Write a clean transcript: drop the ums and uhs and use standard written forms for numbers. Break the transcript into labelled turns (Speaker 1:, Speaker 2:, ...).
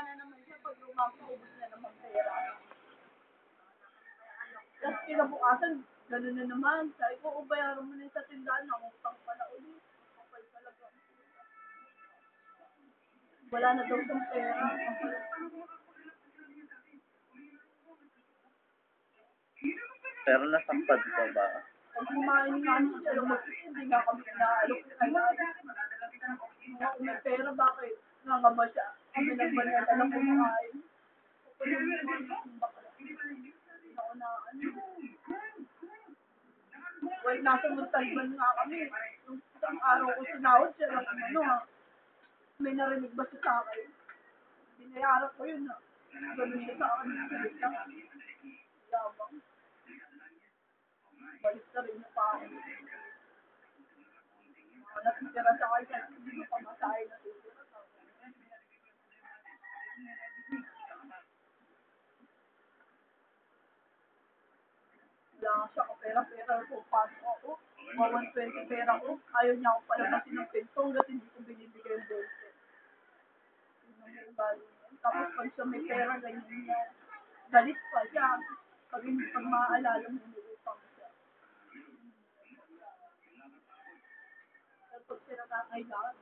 Speaker 1: Nagtataka na naman siya pag lumapaubos na naman pera. Tapos kinabukasan, gano'n na naman. Sabi ko, bayaran mo na yung sa tindahan, nangutang pala ulit. Kapal talaga. Wala na daw siyang pera.
Speaker 2: Pero nasaktan ka ba?
Speaker 1: Pag kumain nga siya, lumag hindi nga kami inaalok sa kanya. Kung may pera, bakit? Nangaba siya. Kami lang ba niya alam kumain? Well, nasa Montalban nga kami. Yung isang araw ko sinawad siya lang may narinig ba siya sa akin? Binayaran ko yun Ganun siya sa akin. Yabang. Balik na rin yung pa ako. Natitira sa kanya, hindi mo pamasahe na tutira. Wala nga siya kapera-pera ko. Pasok ako. 120 pera ko. Ayaw niya ako palabasin ng pinto hanggat hindi ko binibigay yung dose. Tapos pag siya may pera, ganyan niya. Galit pa siya. Pag maaalala mo, niupang siya. Tapos sila kakailangan,